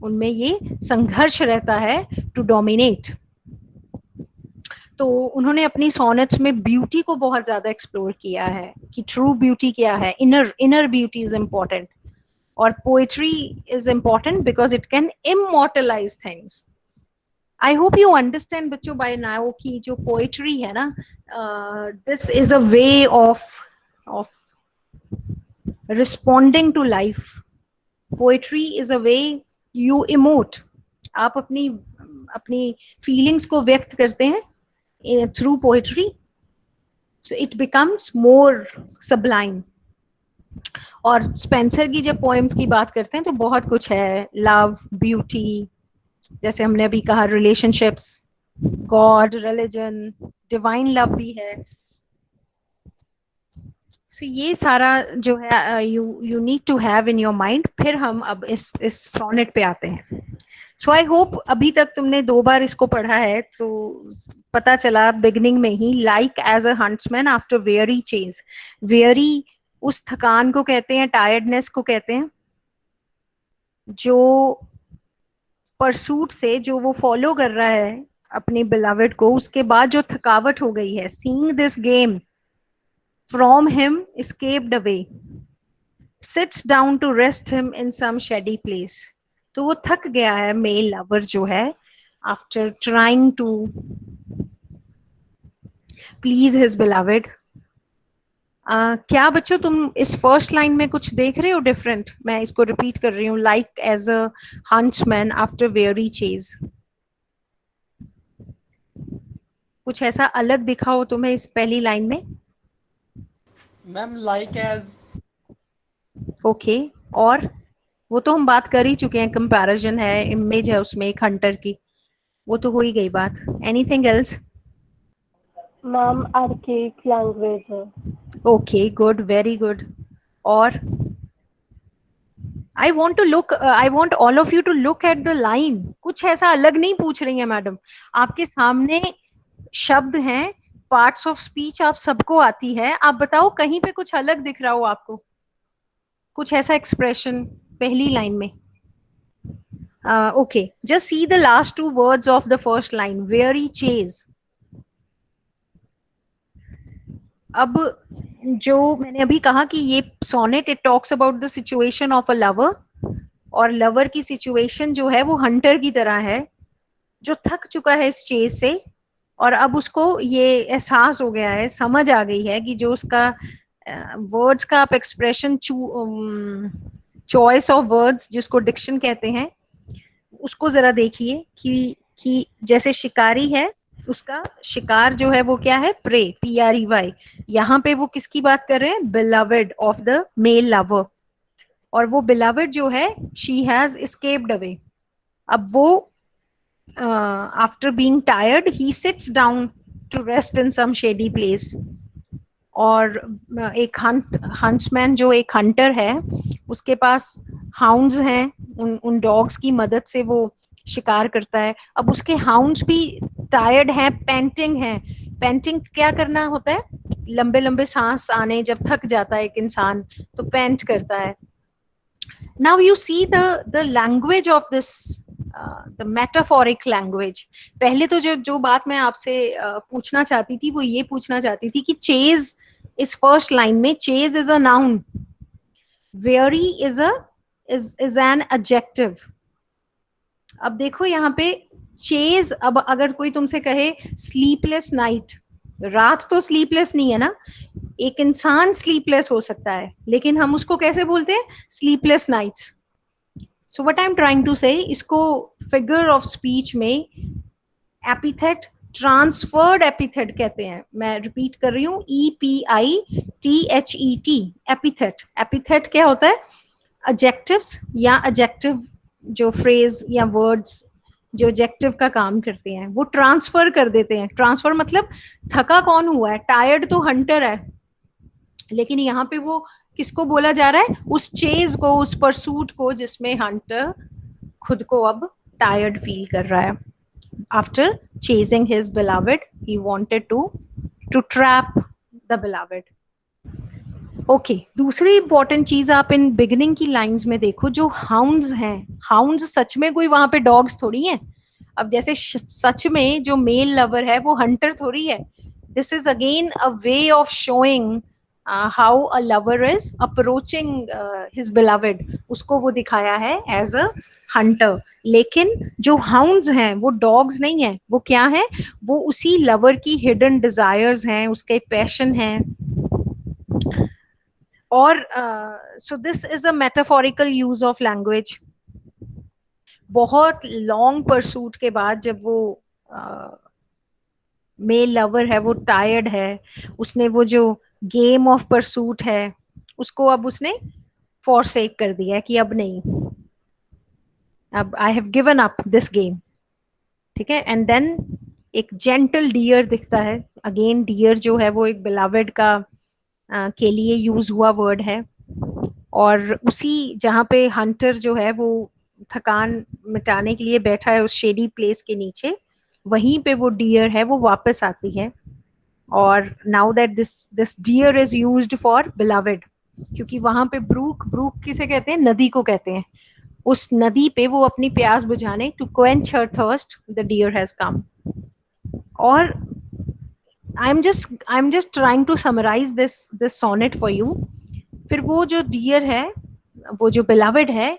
Speaker 1: उनमें ये संघर्ष रहता है टू डोमिनेट. तो उन्होंने अपनी सॉनेट्स में ब्यूटी को बहुत ज्यादा एक्सप्लोर किया है कि ट्रू ब्यूटी क्या है, इनर ब्यूटी इज इम्पोर्टेंट. और poetry is important because it can immortalise things. I hope you understand बच्चों बाय नाउ कि जो पोएट्री है ना, this is a way of responding to life. Poetry is a way you emote, आप अपनी feelings को व्यक्त करते हैं through poetry, so it becomes more sublime. और स्पेंसर की जब पोएम्स की बात करते हैं तो बहुत कुछ है, लव, ब्यूटी, जैसे हमने अभी कहा, relationships, god, religion, divine love भी है. सो ये सारा जो है you need to have in your mind. फिर हम अब इस सोनेट पे आते हैं. सो आई होप अभी तक तुमने 2 बार इसको पढ़ा है, तो पता चला बिगनिंग में ही, like as a huntsman after weary chase. Weary उस थकान को कहते हैं, टायर्डनेस को कहते हैं, जो परसूट से जो वो फॉलो कर रहा है अपने बिलवेड को, उसके बाद जो थकावट हो गई है, seeing this game from him escaped away, sits down to rest him in some shady place. तो वो थक गया है मेल लवर जो है, after trying to please his beloved. क्या बच्चों तुम इस फर्स्ट लाइन में कुछ देख रहे हो डिफरेंट? मैं इसको रिपीट कर रही हूँ, like as a huntsman after weary chase. कुछ ऐसा अलग दिखा हो तुम्हें इस पहली लाइन में?
Speaker 5: Ma'am like as.
Speaker 1: ओके, और वो तो हम बात कर ही चुके हैं, कंपैरिजन है, इमेज है उसमें एक हंटर की, वो तो हो ही गई बात. Anything else?
Speaker 3: Ma'am archaic language है.
Speaker 1: Okay, good, very good. और I want all of you to look at the line. कुछ ऐसा अलग नहीं पूछ रही है मैडम, आपके सामने शब्द हैं, पार्ट्स ऑफ स्पीच आप सबको आती है. आप बताओ कहीं पे कुछ अलग दिख रहा हो आपको, कुछ ऐसा एक्सप्रेशन पहली लाइन में? Okay, just see the last two words of the first line, weary chase. अब जो मैंने अभी कहा कि ये sonnet it talks about the situation of a lover, और लवर की सिचुएशन जो है वो हंटर की तरह है जो थक चुका है इस चेज से, और अब उसको ये एहसास हो गया है, समझ आ गई है कि जो उसका वर्ड्स का आप एक्सप्रेशन, चॉइस ऑफ वर्ड्स जिसको डिक्शन कहते हैं, उसको जरा देखिए कि जैसे शिकारी है, उसका शिकार जो है वो क्या है, प्रे, PREY। यहाँ पे वो किसकी बात कर रहे हैं, beloved of the male lover, और वो बिलवेड जो है शी हैज एस्केप्ड अवे। अब वो after being tired he sits down to rest in some shady place, और एक हंट्समैन जो एक हंटर है उसके पास हाउंड्स हैं, उन डॉग्स की मदद से वो शिकार करता है। अब उसके हाउंड्स भी टायर्ड हैं, पेंटिंग हैं। पेंटिंग क्या करना होता है, लंबे लंबे सांस आने, जब थक जाता है एक इंसान तो पेंट करता है। Now you see the language of this, the metaphoric language. पहले तो जो बात मैं आपसे पूछना चाहती थी वो ये पूछना चाहती थी कि चेज, इस फर्स्ट लाइन में chase is a noun, very is an adjective. अब देखो यहाँ पे चेज, अब अगर कोई तुमसे कहे स्लीपलेस नाइट, रात तो स्लीपलेस नहीं है ना, एक इंसान स्लीपलेस हो सकता है, लेकिन हम उसको कैसे बोलते हैं, sleepless nights. So what I am trying to say, इसको फिगर ऑफ स्पीच में एपिथेट, ट्रांसफर्ड एपिथेट कहते हैं। मैं रिपीट कर रही हूँ, EPITHET, एपिथेट। एपिथेट क्या होता है, एडजेक्टिव्स या एडजेक्टिव जो फ्रेज या वर्ड्स जो एडजेक्टिव का काम करते हैं वो ट्रांसफर कर देते हैं। ट्रांसफर मतलब थका कौन हुआ है, टायर्ड तो हंटर है, लेकिन यहाँ पे वो किसको बोला जा रहा है, उस चेज को, उस परसूट को जिसमें हंटर खुद को अब टायर्ड फील कर रहा है। After chasing his beloved he wanted to trap the beloved. Okay, दूसरी इंपॉर्टेंट चीज आप इन बिगिनिंग की लाइंस में देखो, जो हाउंड्स हैं, हाउंड्स सच में कोई वहां पे डॉग्स थोड़ी हैं। अब जैसे सच में जो मेल लवर है वो हंटर थोड़ी है। This is again a way of showing how a lover is approaching his beloved, उसको वो दिखाया है एज अ हंटर। लेकिन जो हाउंड्स हैं वो डॉग्स नहीं है, वो क्या है, वो उसी लवर की हिडन डिजायर्स हैं, उसके पैशन हैं। और सो this is a metaphorical use of language. बहुत लॉन्ग परसूट के बाद जब वो मेल लवर है वो टायर्ड है, उसने वो जो गेम ऑफ परसूट है उसको अब उसने फॉरसेक कर दिया है कि अब नहीं, अब I have given up this game, ठीक है। एंड देन एक जेंटल डियर दिखता है। अगेन डियर जो है वो एक बिलवेड का के लिए यूज हुआ वर्ड है, और उसी जहाँ पे हंटर जो है वो थकान मिटाने के लिए बैठा है उस शेडी प्लेस के नीचे, वहीं पे वो डियर है वो वापस आती है। और now that this deer is used for beloved, क्योंकि वहां पे ब्रूक किसे कहते हैं, नदी को कहते हैं। उस नदी पे वो अपनी प्यास बुझाने, to quench her thirst the deer has come. और I am just trying to summarise this sonnet for you. फिर वो जो डियर है, वो जो बिलवेड है,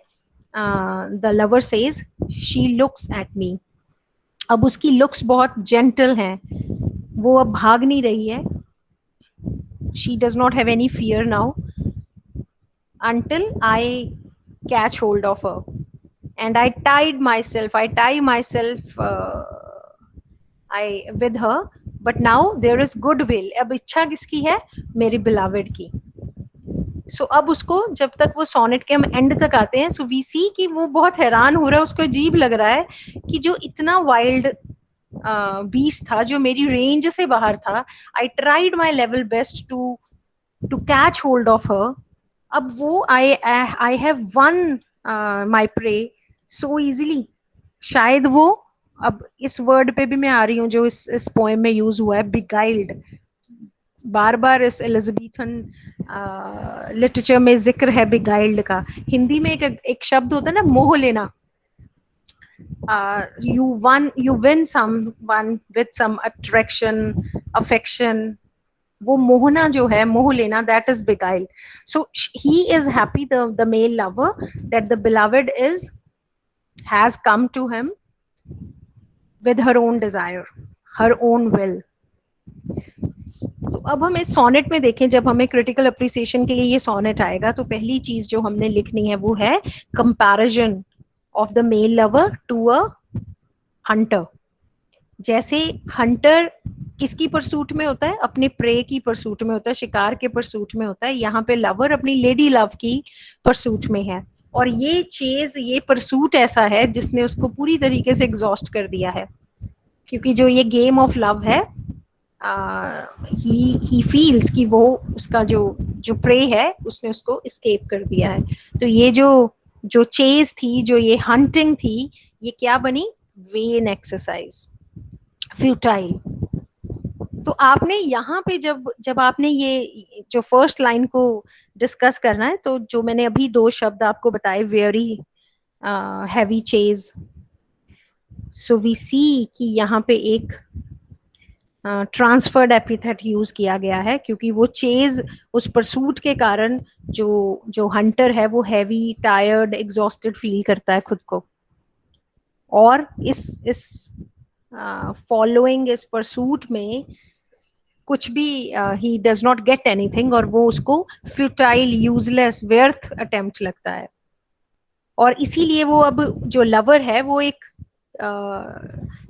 Speaker 1: the lover says she looks at me. अब उसकी लुक्स बहुत जेंटल हैं, वो अब भाग नहीं रही है। She does not have any fear now until I catch hold of her, and I tie myself I with her, but now there is goodwill. अब इच्छा किसकी है, मेरी बिलवेड की। सो अब उसको, जब तक वो सोनेट के हम एंड तक आते हैं, सो वी सी कि वो बहुत हैरान हो रहा है, उसको अजीब लग रहा है कि जो इतना वाइल्ड बीस्ट था, जो मेरी रेंज से बाहर था, I tried my level best to catch hold of her. अब वो I have won my prey so easily. शायद वो, अब इस वर्ड पे भी मैं आ रही हूँ जो इस पोएम में यूज हुआ है, बिगाइल्ड। बार बार इस एलिजाबेथन लिटरेचर में जिक्र है बिगाइल्ड का। हिंदी में एक शब्द होता है ना, मोह लेना। you win someone with some attraction, affection. वो मोहना जो है, मोह लेना, that is beguile. So he is happy, the male lover, that the beloved has come to him with her own desire, her own will. तो अब हम इस sonnet में देखें, जब हमें क्रिटिकल अप्रिसिएशन के लिए ये सोनेट आएगा तो पहली चीज जो हमने लिखनी है वो है comparison of the male lover to a hunter. जैसे हंटर किसकी परसूट में होता है? अपने प्रे की परसूट में होता है, शिकार के परसूट में होता है. यहाँ पे लवर अपनी लेडी लव की परसूट में है. और ये चेज, ये परसूट ऐसा है जिसने उसको पूरी तरीके से एग्जॉस्ट कर दिया है, क्योंकि जो ये गेम ऑफ लव है, ही फील्स कि वो उसका जो प्रे है उसने उसको एस्केप कर दिया है. तो ये जो चेज थी, जो ये हंटिंग थी, ये क्या बनी? When exercise, futile. तो आपने यहाँ पे जब आपने ये जो फर्स्ट लाइन को डिस्कस करना है, तो जो मैंने अभी 2 शब्द आपको बताए, weary heavy chase, so we see कि यहाँ पे एक ट्रांसफर्ड एपिथेट यूज किया गया है, क्योंकि वो चेज, उस परसूट के कारण जो हंटर है वो हैवी, टायर्ड, एग्जॉस्टेड फील करता है खुद को. और इस फॉलोइंग, इस परसूट में कुछ भी he does not get anything, और वो उसको फ्यूटाइल, यूजलेस, व्यर्थ अटेम्प्ट लगता है. और इसीलिए वो अब जो लवर है वो एक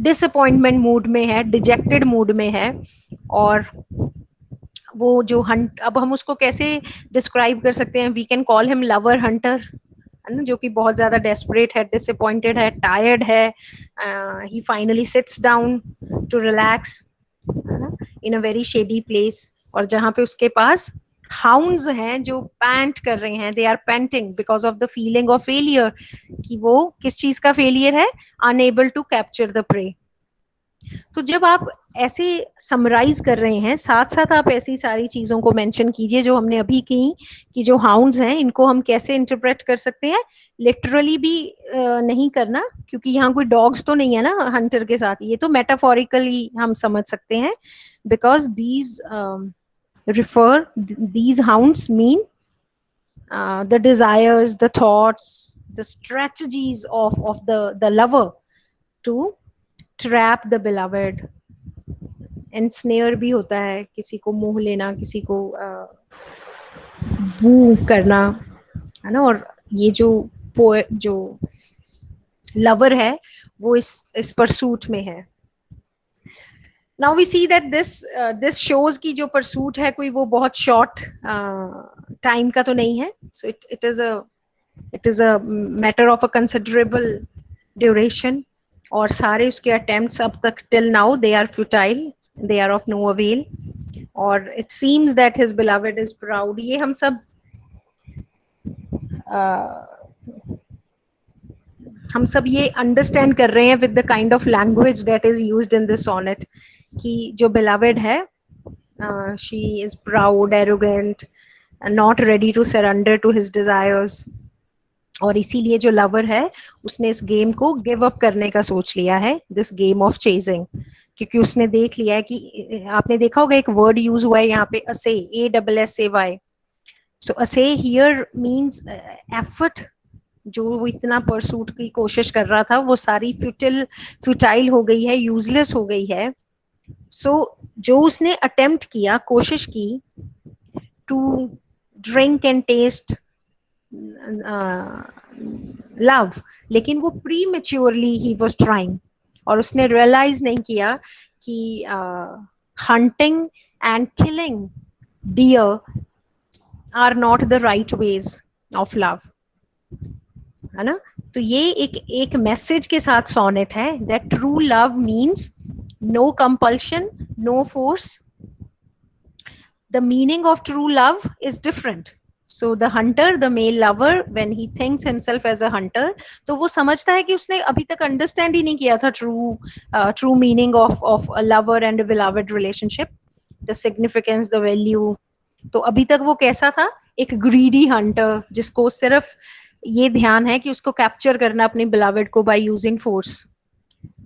Speaker 1: डिसअपॉइंटमेंट मूड में है, डिजेक्टेड मूड में है. और वो जो अब हम उसको कैसे डिस्क्राइब कर सकते हैं? We can call him lover hunter, जो कि बहुत ज्यादा डेस्परेट है, डिसअपॉइंटेड है, टायर्ड है. He finally sits down to relax in a very shady place, और जहां पे उसके पास हाउंड्स हैं जो पैंट कर रहे हैं. They are panting because of the feeling of failure, कि वो किस चीज का फेलियर है? Unable to capture the prey. तो जब आप ऐसे समराइज कर रहे हैं, साथ साथ आप ऐसी सारी चीजों को मेंशन कीजिए जो हमने अभी कही, कि जो हाउंड्स हैं इनको हम कैसे इंटरप्रेट कर सकते हैं. लिटरली भी नहीं करना, क्योंकि यहाँ कोई डॉग्स तो नहीं है ना हंटर के साथ, ये तो मेटाफोरिकली हम समझ सकते हैं. Because these hounds mean the desires, the thoughts, the strategies of the lover to trap the beloved. ensnare भी होता है, किसी को मोह लेना, किसी को वू करना, है ना. और ये जो लवर है वो इस परसूट में है. Now we see that this shows कि जो परसूट है कोई वो बहुत शॉर्ट टाइम का तो नहीं है. So it is a matter of a considerable duration. और सारे उसके attempts अब तक till now they are futile, they are of no avail. और it seems that his beloved is proud. ये हम सब ये अंडरस्टैंड कर रहे हैं with the kind of language that is used in this sonnet, कि जो beloved है, she is proud, arrogant, not ready to surrender to his desires. और इसीलिए जो लवर है उसने इस गेम को गिव अप करने का सोच लिया है, दिस गेम ऑफ चेजिंग, क्योंकि उसने देख लिया है कि, आपने देखा होगा एक वर्ड यूज हुआ है यहाँ पे, असे, ASSAY. सो असे हियर मीन्स एफर्ट. जो वो इतना परसूट की कोशिश कर रहा था वो सारी फ्यूटाइल हो गई है, यूजलेस हो गई है. सो जो उसने अटेम्प्ट किया, कोशिश की to drink and taste love, लेकिन वो प्रीमेच्योरली ही वाज ट्राइंग, और उसने रियलाइज नहीं किया कि hunting and killing deer are not the right ways of love, है ना. तो ये एक मैसेज के साथ सोनेट है, that true love means no compulsion, no force. The meaning of true love is different. So the hunter, the male lover, when he thinks himself as a hunter, तो वो समझता है कि उसने अभी तक understand ही नहीं किया था true meaning of a lover and a beloved relationship, the significance, the value. तो अभी तक वो कैसा था? एक greedy hunter, जिसको सिर्फ ये ध्यान है कि उसको कैप्चर करना अपने beloved को by using force.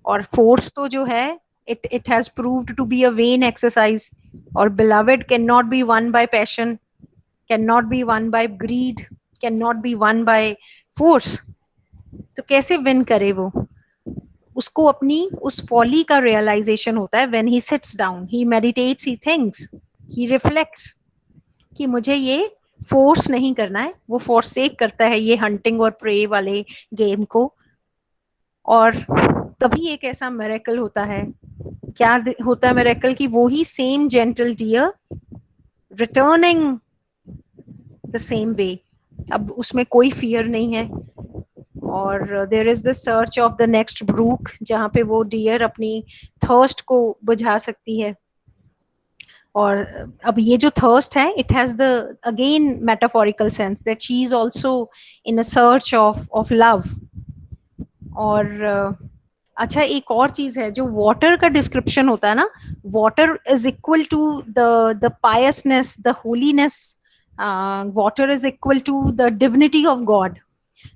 Speaker 1: और फोर्स तो जो है it has proved to be a vain exercise. और beloved cannot be won by passion, cannot be won by greed, cannot be won by force. तो कैसे विन करे वो? उसको अपनी उस फॉली का रियलाइजेशन होता है when he sits down, he meditates, he thinks, he reflects कि मुझे ये फोर्स नहीं करना है. वो forsake करता है ये हंटिंग और प्रे वाले गेम को. और तभी एक ऐसा मिरेकल होता है. क्या होता है मिरेकल? कि वो ही same gentle deer returning the same way. अब उसमें कोई फियर नहीं है. और there is the search of the next brook, जहाँ पे वो डियर अपनी थर्स्ट को बुझा सकती है. और अब ये जो थर्स्ट है, it has the again metaphorical sense that she is also in a search of love. और अच्छा, एक और चीज है जो वाटर का डिस्क्रिप्शन होता है ना, water is equal to the piousness, the holiness. Water is equal to the divinity of god.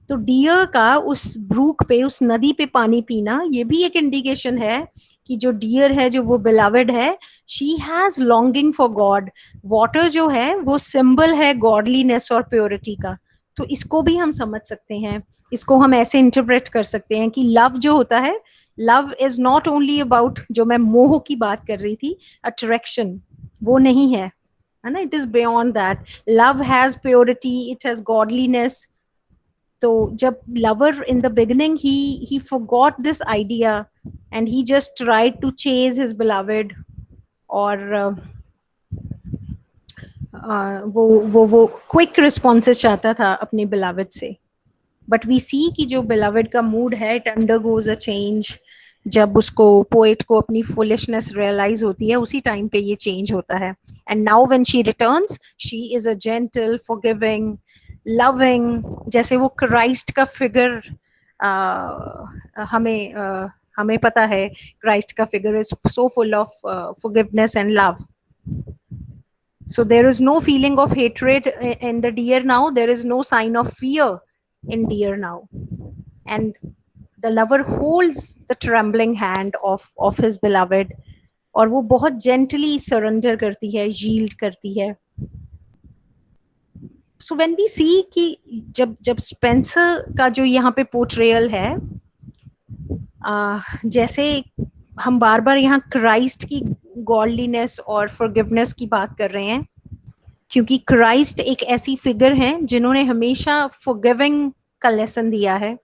Speaker 1: तो डियर का उस ब्रूक पे, उस नदी पे पानी पीना, ये भी एक इंडिकेशन है कि जो डियर है, जो वो बिलवेड है, she has longing for God. Water जो है वो सिंबल है गॉडलीनेस और प्योरिटी का. तो इसको भी हम समझ सकते हैं. इसको हम ऐसे इंटरप्रेट कर सकते हैं कि लव जो होता है, love is not only about, जो मैं मोह की बात कर रही थी, अट्रैक्शन, वो नहीं है ना. It is beyond that. Love has purity, it has godliness. तो जब lover in the beginning he forgot this idea and he just tried to chase his beloved. और वो क्विक रिस्पॉन्सेस चाहता था अपने beloved से. बट वी सी कि जो beloved का मूड है, इट अंडरगोज अ चेंज. जब उसको, पोएट को, अपनी फुलिशनेस रियलाइज होती है, उसी टाइम पे ये चेंज होता है. And now when she returns, she is a gentle, forgiving, loving. जैसे वो क्राइस्ट का फिगर, हमें पता है क्राइस्ट का figure is so full of forgiveness and love. So there is no feeling of hatred in the deer now. There is no sign of fear in deer now. And the lover holds the trembling hand of his beloved. और वो बहुत gently surrender करती है, yield करती है. So when we see कि जब Spencer का जो यहाँ पे पोर्ट्रेयल है, जैसे हम बार बार यहाँ क्राइस्ट की गॉडलीनेस और फॉरगिवनेस की बात कर रहे हैं, क्योंकि क्राइस्ट एक ऐसी फिगर है जिन्होंने हमेशा फॉरगिविंग का लेसन दिया है,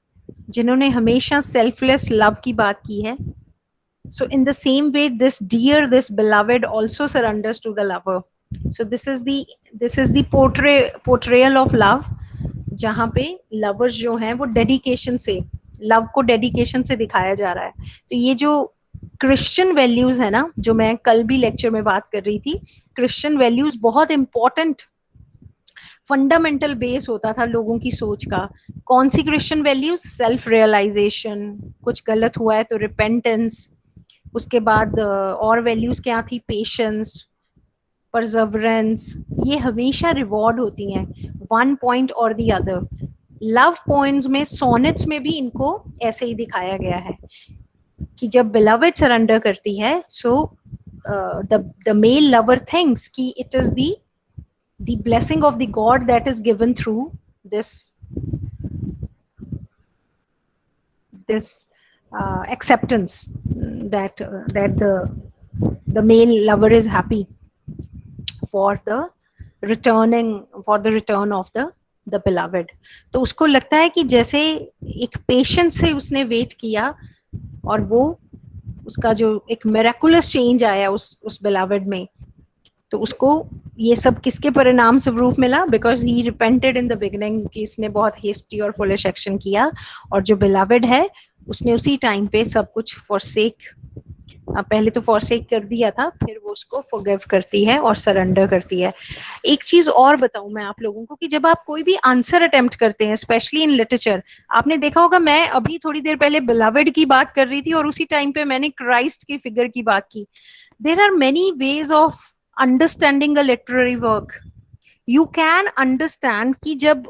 Speaker 1: जिन्होंने हमेशा सेल्फलेस लव की बात की है. So in the same way, this dear, this beloved also surrenders to the lover. So this is the portrayal of love, जहाँ पे lovers जो हैं वो dedication से, love को dedication से दिखाया जा रहा है. तो ये जो क्रिश्चियन वैल्यूज है ना, जो मैं कल भी लेक्चर में बात कर रही थी, क्रिश्चियन वैल्यूज बहुत इंपॉर्टेंट फंडामेंटल बेस होता था लोगों की सोच का. कौन सी क्रिश्चियन वैल्यूज? सेल्फ रियलाइजेशन, कुछ गलत हुआ है तो रिपेंटेंस. उसके बाद और वैल्यूज क्या थी? Patience, Perseverance. ये हमेशा रिवॉर्ड होती हैं, वन पॉइंट और द अदर. लव पॉइंट्स में, सोनेट्स में भी इनको ऐसे ही दिखाया गया है कि जब बिलवेड सरेंडर करती है, so the male lover thinks कि it is the blessing of the God that is given through this acceptance, that the male lover is happy for the return of the beloved. तो उसको लगता है कि जैसे एक पेशेंस से उसने वेट किया, और वो उसका जो एक मिरेकुलस चेंज आया उस beloved में, तो उसको ये सब किसके परिणाम स्वरूप मिला? Because he repented in the beginning, कि इसने बहुत हेस्टी और फुलिश एक्शन किया, और जो बिलवेड है उसने उसी टाइम पे सब कुछ फॉरसेक, पहले तो फॉरसेक कर दिया था, फिर वो उसको फॉरगिव करती है और सरेंडर करती है. एक चीज और बताऊं मैं आप लोगों को, कि जब आप कोई भी आंसर अटेम्प्ट करते हैं, स्पेशली इन लिटरेचर, आपने देखा होगा, मैं अभी थोड़ी देर पहले बिलवेड की बात कर रही थी और उसी टाइम पे मैंने क्राइस्ट की फिगर की बात की. There are many ways of understanding a literary work. You can understand कि जब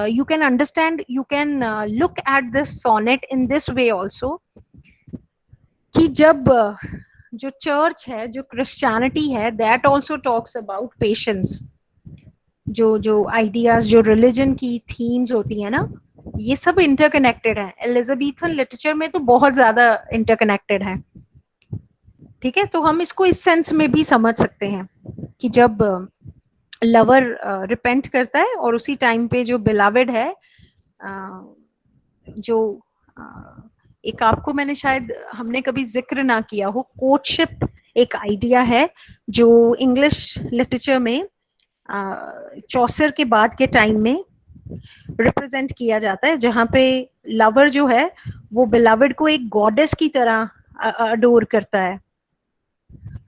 Speaker 1: you can look at this sonnet in this way also. कि जब जो चर्च है, जो क्रिश्चियनिटी है, that also talks about patience. जो जो आइडियाज, जो रिलीजन की थीम्स होती है ना, ये सब इंटरकनेक्टेड है। एलिजाबेथन लिटरेचर में तो बहुत ज्यादा इंटरकनेक्टेड है। ठीक है, तो हम इसको इस सेंस में भी समझ सकते हैं कि जब लवर रिपेंट करता है और उसी टाइम पे जो बिलावेड है, जो एक आपको मैंने शायद हमने कभी जिक्र ना किया हो, कोर्टशिप एक आइडिया है जो इंग्लिश लिटरेचर में चौसर के बाद के टाइम में रिप्रेजेंट किया जाता है, जहां पे लवर जो है वो बिलावेड को एक गॉडेस की तरह अडोर करता है,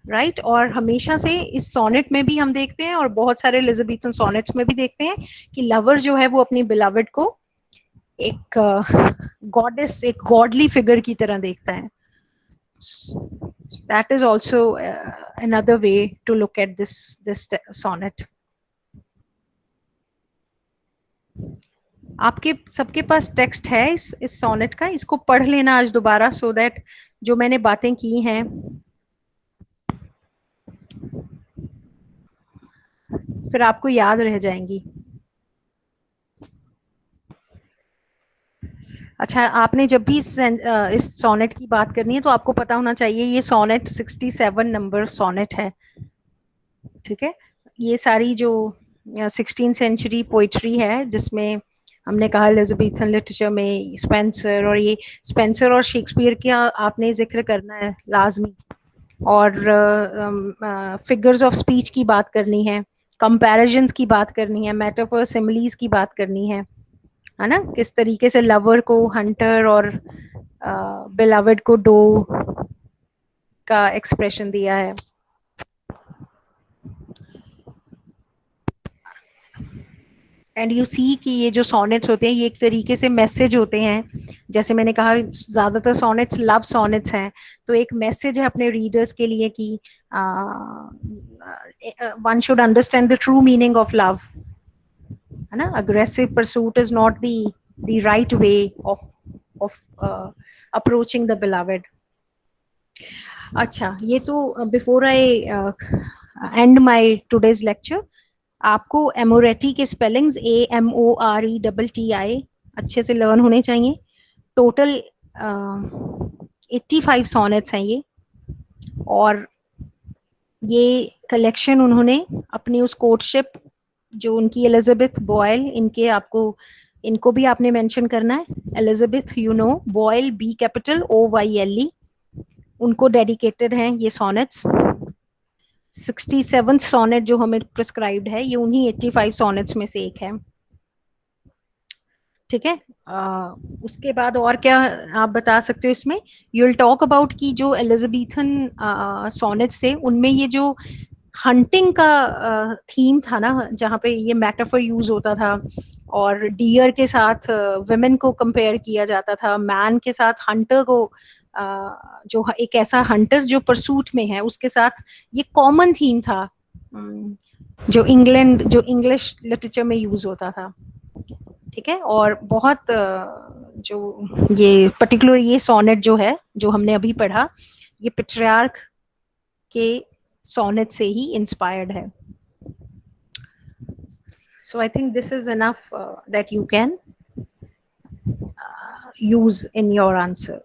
Speaker 1: राइट। और हमेशा से इस सोनेट में भी हम देखते हैं और बहुत सारे एलिजाबेथन सोनेट्स में भी देखते हैं कि लवर जो है वो अपनी बिलावेड को एक गॉडेस, एक गॉडली फिगर की तरह देखता है। That is also another way to look at this sonnet. आपके सबके पास टेक्स्ट है इस सोनेट का, इसको पढ़ लेना आज दोबारा, सो दैट जो मैंने बातें की हैं फिर आपको याद रह जाएंगी। अच्छा, आपने जब भी इस सोनेट की बात करनी है तो आपको पता होना चाहिए ये सोनेट 67 नंबर सोनेट है। ठीक है, ये सारी जो 16th सेंचुरी पोइट्री है, जिसमें हमने कहा एलिजाबेथन लिटरेचर में स्पेंसर, और ये स्पेंसर और शेक्सपियर का आपने जिक्र करना है लाजमी, और फिगर्स ऑफ स्पीच की बात करनी है, कंपैरिजंस की बात करनी है, मेटाफर सिमिलीज की बात करनी है ना, किस तरीके से लवर को हंटर और बिलवेड को डो का एक्सप्रेशन दिया है। एंड यू सी कि ये जो सोनेट्स होते हैं ये एक तरीके से मैसेज होते हैं। जैसे मैंने कहा ज्यादातर सोनेट्स लव सोनेट्स हैं, तो एक मैसेज है अपने रीडर्स के लिए कि one should understand the true meaning of love, है ना। Aggressive pursuit is not the right way of approaching the beloved. अच्छा, ये तो before I and my today's lecture, आपको एमोरेटी के स्पेलिंग्स AMORETTI अच्छे से लर्न होने चाहिए। टोटल 85 सोनेट्स हैं ये, और ये कलेक्शन उन्होंने अपनी उस कोर्टशिप जो उनकी एलिजाबेथ बॉयल, इनको भी आपने मेंशन करना है, एलिजाबेथ बॉयल BOYLE, उनको डेडिकेटेड हैं ये सोनेट्स। 67 सोनेट जो हमें प्रिस्क्राइब्ड है ये उन्हीं 85 सोनेट्स में से एक है। ठीक है, उसके बाद और क्या आप बता सकते हो इसमें? यू विल टॉक अबाउट की जो एलिजाबेथन सोनेट्स थे उनमें ये जो हंटिंग का थीम था ना, जहाँ पे ये मेटाफर यूज होता था और डियर के साथ वुमेन को कंपेयर किया जाता था, मैन के साथ हंटर को, जो एक ऐसा हंटर जो परसूट में है उसके साथ, ये कॉमन थीम था जो इंग्लिश लिटरेचर में यूज होता था। ठीक है, और बहुत जो ये पर्टिकुलर ये सोनेट जो है जो हमने अभी पढ़ा, ये पेट्रियार्क के सोनेट से ही इंस्पायर्ड है। So I think this is enough that you can use in your answer.